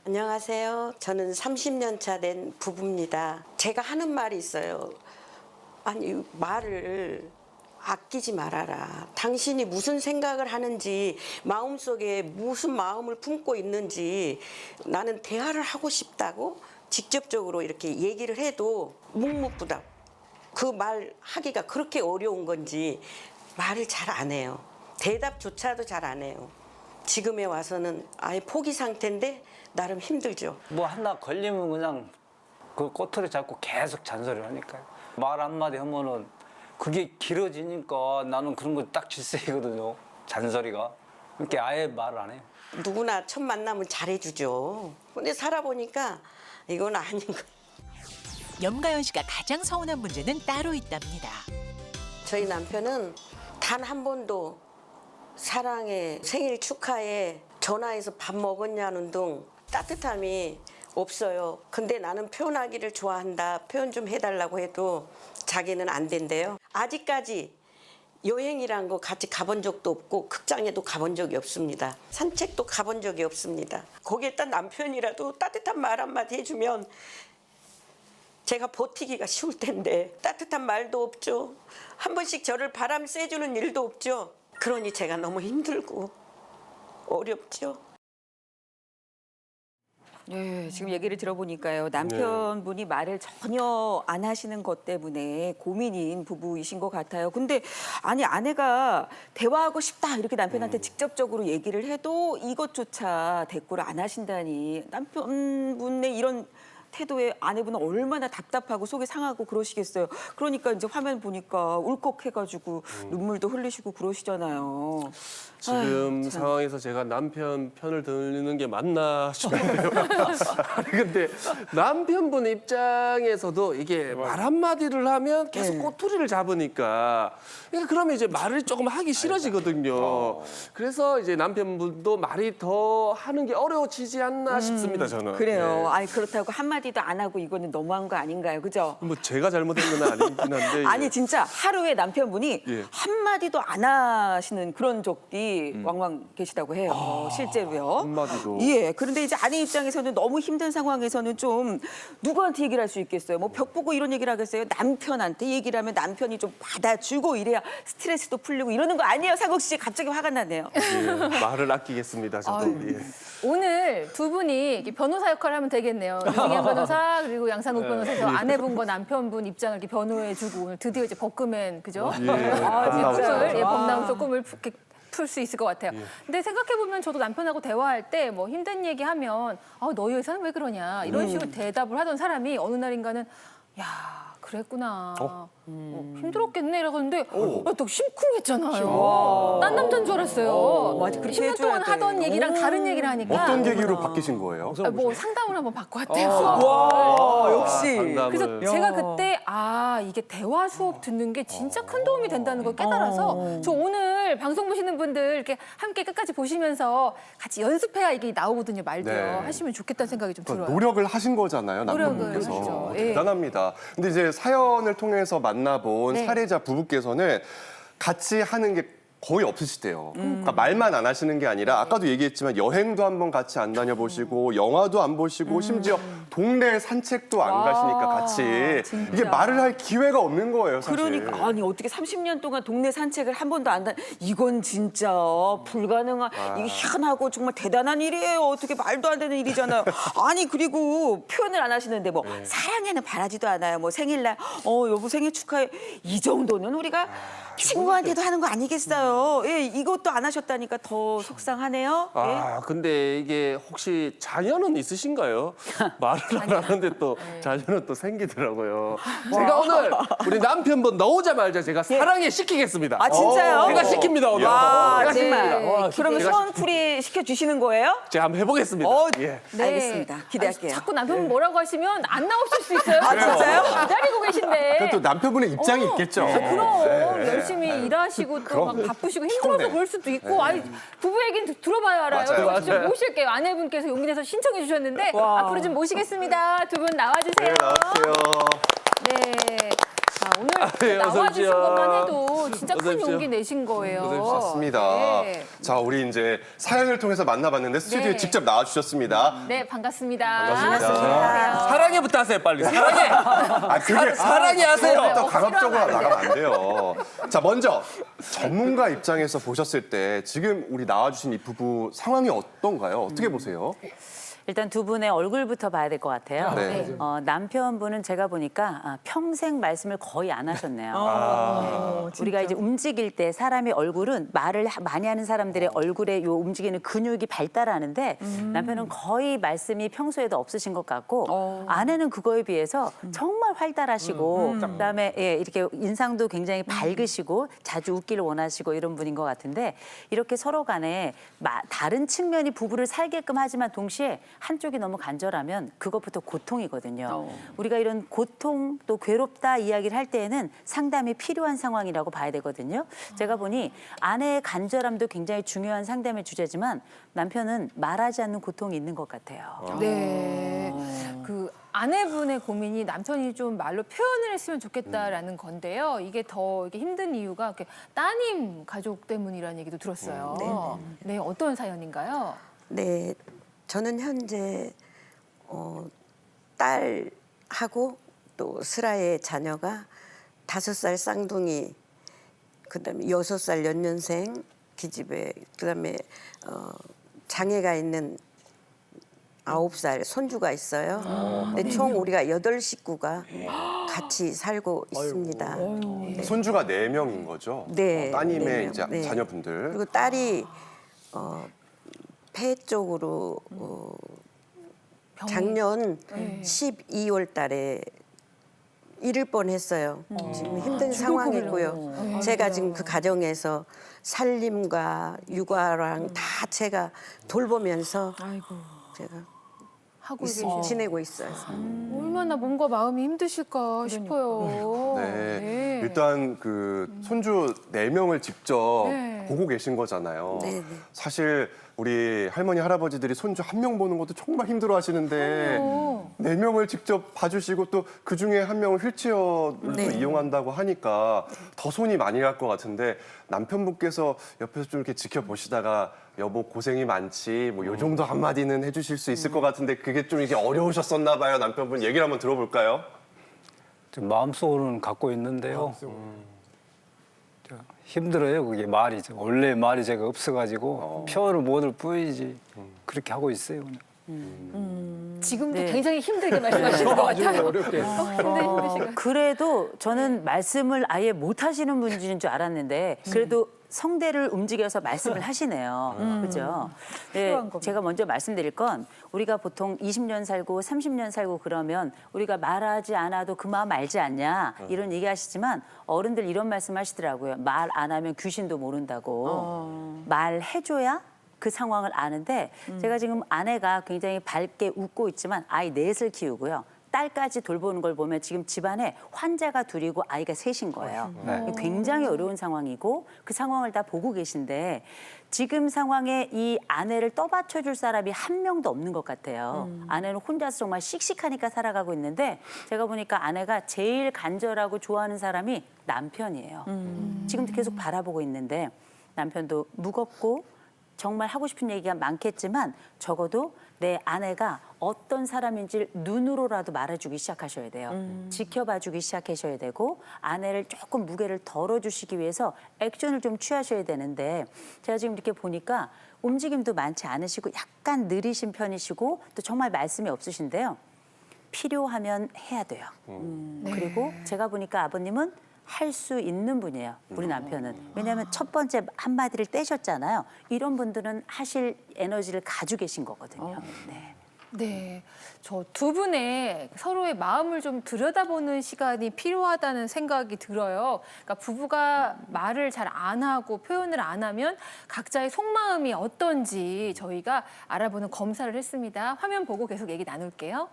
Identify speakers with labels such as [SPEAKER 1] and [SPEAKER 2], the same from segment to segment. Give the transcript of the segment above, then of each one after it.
[SPEAKER 1] 안녕하세요. 저는 30년 차 된 부부입니다. 제가 하는 말이 있어요. 아니, 말을 아끼지 말아라. 당신이 무슨 생각을 하는지, 마음속에 무슨 마음을 품고 있는지 나는 대화를 하고 싶다고 직접적으로 이렇게 얘기를 해도 묵묵부답. 그 말 하기가 그렇게 어려운 건지 말을 잘 안 해요. 대답조차도 잘 안 해요. 지금에 와서는 아예 포기 상태인데 나름 힘들죠.
[SPEAKER 2] 뭐 하나 걸리면 그냥 그 꼬투리 잡고 계속 잔소리를 하니까요. 말 한마디 하면은 그게 길어지니까 나는 그런 거 딱 질색이거든요. 잔소리가. 그러니까 아예 말을 안 해요.
[SPEAKER 1] 누구나 첫 만나면 잘해주죠. 근데 살아보니까 이건 아닌 거.
[SPEAKER 3] 염가연 씨가 가장 서운한 문제는 따로 있답니다.
[SPEAKER 1] 저희 남편은 단 한 번도 사랑해, 생일 축하해, 전화해서 밥 먹었냐는 등 따뜻함이 없어요. 근데 나는 표현하기를 좋아한다, 표현 좀 해달라고 해도 자기는 안 된대요. 아직까지 여행이란 거 같이 가본 적도 없고 극장에도 가본 적이 없습니다. 산책도 가본 적이 없습니다. 거기에다 남편이라도 따뜻한 말 한마디 해주면 제가 버티기가 쉬울 텐데 따뜻한 말도 없죠. 한 번씩 저를 바람 쐬주는 일도 없죠. 그러니 제가 너무 힘들고 어렵죠.
[SPEAKER 4] 네, 지금 얘기를 들어보니까요. 남편분이 말을 전혀 안 하시는 것 때문에 고민인 부부이신 것 같아요. 근데 아니 아내가 대화하고 싶다 이렇게 남편한테 직접적으로 얘기를 해도 이것조차 대꾸를 안 하신다니 남편분의 이런 태도에 아내분은 얼마나 답답하고 속이 상하고 그러시겠어요. 그러니까 이제 화면 보니까 울컥해가지고 눈물도 흘리시고 그러시잖아요.
[SPEAKER 5] 지금
[SPEAKER 4] 아유, 참.
[SPEAKER 5] 상황에서 제가 남편 편을 드는 게 맞나 싶은데요. 아니, 근데 남편분 입장에서도 이게 말 한마디를 하면 계속
[SPEAKER 4] 네.
[SPEAKER 5] 꼬투리를 잡으니까 그러면 이제 말을 조금 하기 싫어지거든요. 그래서 이제 남편분도 말이 더 하는 게 어려워지지 않나 싶습니다, 저는.
[SPEAKER 4] 그래요.
[SPEAKER 5] 네.
[SPEAKER 4] 아니 그렇다고 한마디도 안 하고 이거는 너무한 거 아닌가요? 그죠?
[SPEAKER 5] 뭐 제가 잘못한 건 아니긴 한데.
[SPEAKER 4] 아니 진짜 하루에 남편분이
[SPEAKER 5] 예.
[SPEAKER 4] 한마디도 안 하시는 그런 적이 왕왕 계시다고 해요. 실제로요.
[SPEAKER 5] 한마디도.
[SPEAKER 4] 예. 그런데 이제 아내 입장에서는 너무 힘든 상황에서는 좀 누구한테 얘기를 할 수 있겠어요? 뭐 벽 보고 이런 얘기를 하겠어요? 남편한테 얘기를 하면 남편이 좀 받아주고 이래야 스트레스도 풀리고 이러는 거 아니에요? 상욱 씨 갑자기 화가 나네요.
[SPEAKER 5] 예, 말을 아끼겠습니다, 저도. 예.
[SPEAKER 6] 오늘 두 분이 이렇게 변호사 역할을 하면 되겠네요. 유승현 변호사 그리고 양상국 변호사에서 아내분과 남편분 입장을 이렇게 변호해주고 오늘 드디어 이제 법금엔 그죠?
[SPEAKER 5] 예.
[SPEAKER 6] 아,
[SPEAKER 5] 나오죠.
[SPEAKER 6] 꿈을 법나무서 꿈을 풀 수 있을 것 같아요. 근데 생각해 보면 저도 남편하고 대화할 때 뭐 힘든 얘기하면 너희 회사는 왜 그러냐 이런 식으로 대답을 하던 사람이 어느 날인가는 야. 그랬구나. 힘들었겠네 이러는데 또 심쿵했잖아요. 딴 남자인 줄 알았어요.
[SPEAKER 4] 맞아, 그렇게
[SPEAKER 6] 10년 동안
[SPEAKER 4] 해줘야 돼.
[SPEAKER 6] 하던 얘기랑 다른 얘기를 하니까
[SPEAKER 7] 어떤 계기로 바뀌신 거예요?
[SPEAKER 6] 뭐 상담을 한번 받고 왔대요.
[SPEAKER 4] 와, 역시.
[SPEAKER 5] 상담을.
[SPEAKER 6] 그래서 제가 그때 이게 대화 수업 듣는 게 진짜 큰 도움이 된다는 걸 깨달아서 저 오늘 방송 보시는 분들 이렇게 함께 끝까지 보시면서 같이 연습해야 이게 나오거든요. 말도요.
[SPEAKER 7] 네.
[SPEAKER 6] 하시면 좋겠다는 생각이 좀 들어요.
[SPEAKER 7] 노력을 하신 거잖아요,
[SPEAKER 6] 노력을
[SPEAKER 7] 남편분께서.
[SPEAKER 6] 하시죠. 예.
[SPEAKER 7] 대단합니다. 근데 이제 사연을 통해서 만나본
[SPEAKER 6] 네.
[SPEAKER 7] 사례자 부부께서는 같이 하는 게 거의 없으시대요. 그러니까 말만 안 하시는 게 아니라 아까도 얘기했지만 여행도 한번 같이 안 다녀보시고 영화도 안 보시고 심지어 동네 산책도 안 가시니까 같이
[SPEAKER 6] 진짜.
[SPEAKER 7] 이게 말을 할 기회가 없는 거예요, 사실.
[SPEAKER 4] 그러니까 아니 어떻게 30년 동안 동네 산책을 한 번도 안 다. 이건 진짜 불가능한 이게 희한하고 정말 대단한 일이에요. 어떻게 말도 안 되는 일이잖아요. 아니 그리고 표현을 안 하시는데 뭐 사랑해는 바라지도 않아요. 뭐 생일날 여보 생일 축하해 이 정도는 우리가 친구한테도 하는 거 아니겠어요? 예, 이것도 안 하셨다니까 더 속상하네요. 예.
[SPEAKER 5] 아, 근데 이게 혹시 자녀는 있으신가요? 말을 안 하는데 또 자녀는 또 생기더라고요. 제가 오늘 우리 남편분 나오자마자 제가 사랑해 시키겠습니다.
[SPEAKER 4] 아 진짜요?
[SPEAKER 5] 제가 시킵니다, 오늘.
[SPEAKER 4] 와,
[SPEAKER 5] 제가
[SPEAKER 4] 정말.
[SPEAKER 5] 시킵니다. 와,
[SPEAKER 4] 그러면
[SPEAKER 5] 제가
[SPEAKER 4] 소원풀이 시켜주시는 거예요?
[SPEAKER 5] 제가 한번 해보겠습니다.
[SPEAKER 4] 네.
[SPEAKER 5] 예.
[SPEAKER 4] 알겠습니다. 기대할게요.
[SPEAKER 6] 자꾸 남편분 뭐라고 하시면 안 나오실 수 있어요.
[SPEAKER 4] 아, 진짜요?
[SPEAKER 6] 기다리고 계신데.
[SPEAKER 7] 또 남편분의 입장이 있겠죠.
[SPEAKER 6] 그럼
[SPEAKER 7] 네.
[SPEAKER 6] 열심히 일하시고 또 막 바쁘시고 힘들어서
[SPEAKER 7] 피곤해.
[SPEAKER 6] 그럴 수도 있고 아니 부부 얘기는 들어봐야 알아요.
[SPEAKER 7] 맞아요.
[SPEAKER 6] 그래서 좀 모실게요. 아내분께서 용기 내서 신청해 주셨는데 앞으로 좀 모시겠습니다. 두 분 나와주세요.
[SPEAKER 7] 네, 나와주세요.
[SPEAKER 6] 네. 오늘
[SPEAKER 5] 예, 어서
[SPEAKER 6] 나와주신
[SPEAKER 5] 오십시오.
[SPEAKER 6] 것만 해도 진짜
[SPEAKER 5] 어서
[SPEAKER 6] 큰
[SPEAKER 5] 오십시오.
[SPEAKER 6] 용기 내신 거예요.
[SPEAKER 5] 어서 오십시오.
[SPEAKER 7] 맞습니다.
[SPEAKER 6] 네.
[SPEAKER 7] 자, 우리 이제 사연을 통해서 만나봤는데 스튜디오에
[SPEAKER 6] 네.
[SPEAKER 7] 직접 나와주셨습니다.
[SPEAKER 6] 네, 반갑습니다.
[SPEAKER 7] 반갑습니다.
[SPEAKER 5] 사랑해부터 하세요, 빨리. 사랑해.
[SPEAKER 7] 아, 그게
[SPEAKER 5] 사랑해 하세요.
[SPEAKER 7] 또 강압적으로
[SPEAKER 6] 억지로 하면
[SPEAKER 7] 나가면 안 돼요. 자, 먼저 전문가 입장에서 보셨을 때 지금 우리 나와주신 이 부부 상황이 어떤가요? 어떻게 보세요?
[SPEAKER 8] 일단 두 분의 얼굴부터 봐야 될 것 같아요.
[SPEAKER 7] 네.
[SPEAKER 8] 남편분은 제가 보니까 평생 말씀을 거의 안 하셨네요. 우리가 이제 움직일 때 사람의 얼굴은 말을 많이 하는 사람들의 얼굴에 요 움직이는 근육이 발달하는데 남편은 거의 말씀이 평소에도 없으신 것 같고 아내는 그거에 비해서 정말 활달하시고 그다음에 이렇게 인상도 굉장히 밝으시고 자주 웃기를 원하시고 이런 분인 것 같은데 이렇게 서로 간에 다른 측면이 부부를 살게끔 하지만 동시에 한쪽이 너무 간절하면 그것부터 고통이거든요. 우리가 이런 고통 또 괴롭다 이야기를 할 때에는 상담이 필요한 상황이라고 봐야 되거든요. 제가 보니 아내의 간절함도 굉장히 중요한 상담의 주제지만 남편은 말하지 않는 고통이 있는 것 같아요.
[SPEAKER 6] 네. 그 아내분의 고민이 남편이 좀 말로 표현을 했으면 좋겠다라는 건데요. 이게 더 이게 힘든 이유가 이렇게 따님 가족 때문이라는 얘기도 들었어요. 네, 어떤 사연인가요?
[SPEAKER 1] 네, 저는 현재 딸하고 또 슬아의 자녀가 5살 쌍둥이, 그다음에 6살 연년생 기집애, 그다음에 장애가 있는 9살 손주가 있어요. 근데 총 우리가 8식구가 같이 살고 있습니다. 네.
[SPEAKER 7] 손주가 4명인 거죠?
[SPEAKER 1] 네,
[SPEAKER 7] 따님의
[SPEAKER 1] 네 명.
[SPEAKER 7] 이제
[SPEAKER 1] 네.
[SPEAKER 7] 자녀분들.
[SPEAKER 1] 그리고 딸이 폐 쪽으로 작년 12월 달에 잃을 뻔했어요. 지금 힘든 상황이고요. 제가 지금 그 가정에서 살림과 육아랑 다 제가 돌보면서 제가
[SPEAKER 6] 하고 계시죠.
[SPEAKER 1] 지내고 있어요.
[SPEAKER 6] 얼마나 몸과 마음이 힘드실까 싶어요.
[SPEAKER 7] 네. 일단 그 손주 4명을 직접
[SPEAKER 6] 네.
[SPEAKER 7] 보고 계신 거잖아요.
[SPEAKER 1] 네, 네.
[SPEAKER 7] 사실 우리 할머니 할아버지들이 손주 1명 보는 것도 정말 힘들어 하시는데 4명을 직접 봐주시고 또 그중에 1명은 휠체어를
[SPEAKER 1] 네.
[SPEAKER 7] 또 이용한다고 하니까 더 손이 많이 갈 것 같은데 남편분께서 옆에서 좀 이렇게 지켜보시다가 여보 고생이 많지 뭐 요 정도 한마디는 해주실 수 있을 것 같은데 그게 좀 이게 어려우셨었나 봐요. 남편분 얘기를 한번 들어볼까요?
[SPEAKER 2] 좀 마음속으로는 갖고 있는데요. 힘들어요. 그게 말이 원래 말이 제가 없어가지고 표현을 못을 뿐이지 그렇게 하고 있어요. 그냥.
[SPEAKER 6] 지금도
[SPEAKER 8] 네.
[SPEAKER 6] 굉장히 힘들게 말씀하시는 것 같아요. 힘드시가.
[SPEAKER 8] 그래도 저는 말씀을 아예 못 하시는 분인 줄 알았는데 그래도 성대를 움직여서 말씀을 하시네요. 그죠? 네,
[SPEAKER 6] 필요한 겁니다.
[SPEAKER 8] 제가 먼저 말씀드릴 건 우리가 보통 20년 살고 30년 살고 그러면 우리가 말하지 않아도 그 마음 알지 않냐 이런 얘기 하시지만 어른들 이런 말씀 하시더라고요. 말 안 하면 귀신도 모른다고. 말해줘야 그 상황을 아는데 제가 지금 아내가 굉장히 밝게 웃고 있지만 아이 4을 키우고요. 딸까지 돌보는 걸 보면 지금 집안에 환자가 둘이고 아이가 3인 거예요. 굉장히 어려운 상황이고 그 상황을 다 보고 계신데 지금 상황에 이 아내를 떠받쳐줄 사람이 한 명도 없는 것 같아요. 아내는 혼자서 정말 씩씩하니까 살아가고 있는데 제가 보니까 아내가 제일 간절하고 좋아하는 사람이 남편이에요. 지금도 계속 바라보고 있는데 남편도 무겁고 정말 하고 싶은 얘기가 많겠지만 적어도 내 아내가 어떤 사람인지를 눈으로라도 말해주기 시작하셔야 돼요. 지켜봐주기 시작하셔야 되고 아내를 조금 무게를 덜어주시기 위해서 액션을 좀 취하셔야 되는데 제가 지금 이렇게 보니까 움직임도 많지 않으시고 약간 느리신 편이시고 또 정말 말씀이 없으신데요. 필요하면 해야 돼요. 그리고 제가 보니까 아버님은 할 수 있는 분이에요. 우리 남편은. 왜냐하면 첫 번째 한마디를 떼셨잖아요. 이런 분들은 하실 에너지를 가지고 계신 거거든요. 네.
[SPEAKER 6] 네, 저 두 분의 서로의 마음을 좀 들여다보는 시간이 필요하다는 생각이 들어요. 그러니까 부부가 말을 잘 안 하고 표현을 안 하면 각자의 속마음이 어떤지 저희가 알아보는 검사를 했습니다. 화면 보고 계속 얘기 나눌게요.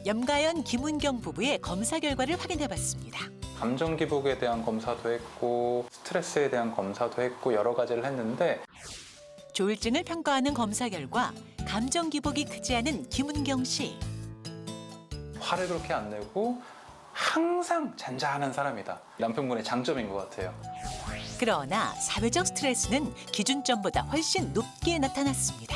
[SPEAKER 3] 염가연 김은경 부부의 검사 결과를 확인해봤습니다.
[SPEAKER 9] 감정 기복에 대한 검사도 했고 스트레스에 대한 검사도 했고 여러 가지를 했는데
[SPEAKER 3] 조울증을 평가하는 검사 결과 감정 기복이 크지 않은 김은경 씨.
[SPEAKER 9] 화를 그렇게 안 내고 항상 잔잔한 사람이다. 남편분의 장점인 것 같아요.
[SPEAKER 3] 그러나 사회적 스트레스는 기준점보다 훨씬 높게 나타났습니다.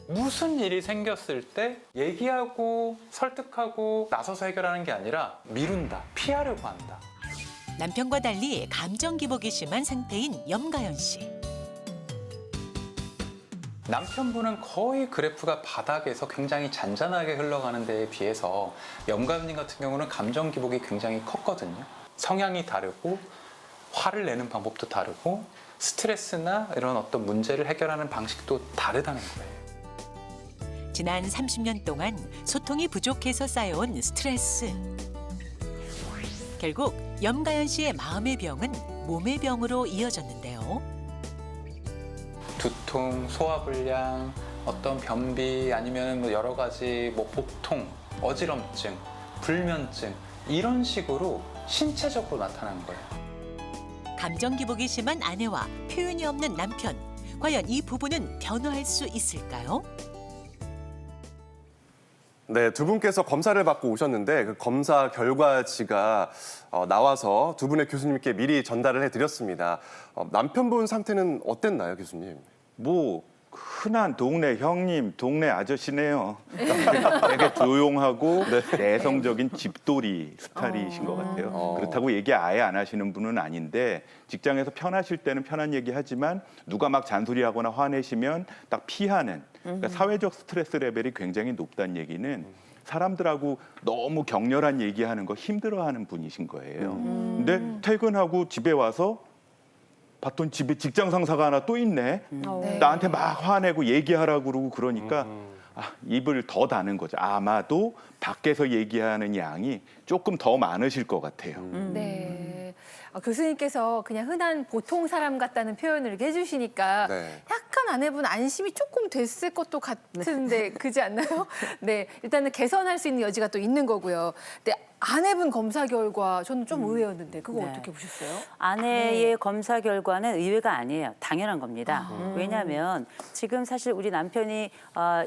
[SPEAKER 9] 무슨 일이 생겼을 때 얘기하고 설득하고 나서서 해결하는 게 아니라 미룬다, 피하려고 한다.
[SPEAKER 3] 남편과 달리 감정 기복이 심한 상태인 염가연 씨.
[SPEAKER 9] 남편분은 거의 그래프가 바닥에서 굉장히 잔잔하게 흘러가는 데에 비해서 염가연님 같은 경우는 감정 기복이 굉장히 컸거든요. 성향이 다르고 화를 내는 방법도 다르고 스트레스나 이런 어떤 문제를 해결하는 방식도 다르다는 거예요.
[SPEAKER 3] 지난 30년 동안 소통이 부족해서 쌓여온 스트레스. 결국 염가연 씨의 마음의 병은 몸의 병으로 이어졌는데요.
[SPEAKER 9] 두통, 소화불량, 어떤 변비 아니면 뭐 여러 가지 뭐 복통, 어지럼증, 불면증 이런 식으로 신체적으로 나타난 거예요.
[SPEAKER 3] 감정 기복이 심한 아내와 표현이 없는 남편. 과연 이 부부는 변화할 수 있을까요?
[SPEAKER 7] 네, 두 분께서 검사를 받고 오셨는데 그 검사 결과지가 나와서 두 분의 교수님께 미리 전달을 해드렸습니다. 남편분 상태는 어땠나요, 교수님?
[SPEAKER 10] 뭐 흔한 동네 형님, 동네 아저씨네요. 되게 조용하고 내성적인 집돌이 스타일이신 것 같아요. 그렇다고 얘기 아예 안 하시는 분은 아닌데 직장에서 편하실 때는 편한 얘기 하지만 누가 막 잔소리하거나 화내시면 딱 피하는 그러니까 사회적 스트레스 레벨이 굉장히 높다는 얘기는 사람들하고 너무 격렬한 얘기하는 거 힘들어하는 분이신 거예요. 근데 퇴근하고 집에 와서 봤더니 집에 직장 상사가 하나 또 있네. 나한테 막 화내고 얘기하라고 그러고 그러니까 입을 더 다는 거죠. 아마도 밖에서 얘기하는 양이 조금 더 많으실 것 같아요.
[SPEAKER 6] 네. 교수님께서 그냥 흔한 보통 사람 같다는 표현을 이렇게 해주시니까
[SPEAKER 7] 네.
[SPEAKER 6] 약간 아내분 안심이 조금 됐을 것도 같은데 그지 않나요? 네, 일단은 개선할 수 있는 여지가 또 있는 거고요. 근데 아내분 검사 결과 저는 좀 의외였는데 그거
[SPEAKER 8] 네.
[SPEAKER 6] 어떻게 보셨어요?
[SPEAKER 8] 아내의 검사 결과는 의외가 아니에요. 당연한 겁니다. 왜냐하면 지금 사실 우리 남편이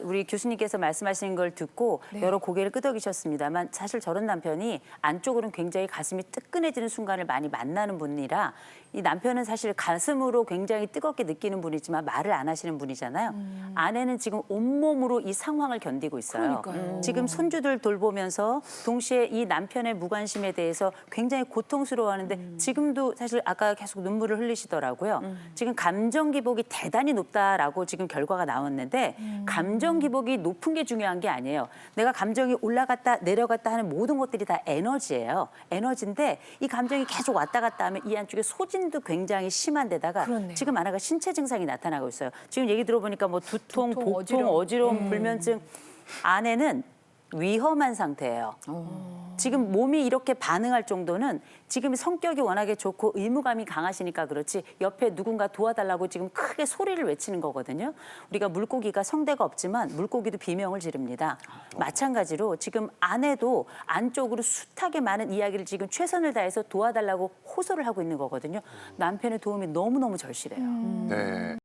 [SPEAKER 8] 우리 교수님께서 말씀하시는 걸 듣고 여러 고개를 끄덕이셨습니다만 사실 저런 남편이 안쪽으로는 굉장히 가슴이 뜨끈해지는 순간을 많이 만나는 분이라 이 남편은 사실 가슴으로 굉장히 뜨겁게 느끼는 분이지만 말을 안 하시는 분이잖아요. 아내는 지금 온몸으로 이 상황을 견디고 있어요.
[SPEAKER 6] 그러니까요.
[SPEAKER 8] 지금 손주들 돌보면서 동시에 이 남편의 무관심에 대해서 굉장히 고통스러워하는데 지금도 사실 아까 계속 눈물을 흘리시더라고요. 지금 감정 기복이 대단히 높다라고 지금 결과가 나왔는데 감정 기복이 높은 게 중요한 게 아니에요. 내가 감정이 올라갔다 내려갔다 하는 모든 것들이 다 에너지예요. 에너지인데 이 감정이 계속 왔다 갔다 하면 이 안쪽에 소진도 굉장히 심한 데다가
[SPEAKER 6] 그렇네요.
[SPEAKER 8] 지금 아내가 신체 증상이 나타나고 있어요. 지금 얘기 들어보니까 뭐 두통,
[SPEAKER 6] 두통,
[SPEAKER 8] 복통, 어지러움, 불면증. 아내는 위험한 상태예요. 지금 몸이 이렇게 반응할 정도는 지금 성격이 워낙에 좋고 의무감이 강하시니까 그렇지 옆에 누군가 도와달라고 지금 크게 소리를 외치는 거거든요. 우리가 물고기가 성대가 없지만 물고기도 비명을 지릅니다. 마찬가지로 지금 아내도 안쪽으로 숱하게 많은 이야기를 지금 최선을 다해서 도와달라고 호소를 하고 있는 거거든요. 남편의 도움이 너무너무 절실해요.
[SPEAKER 7] 네.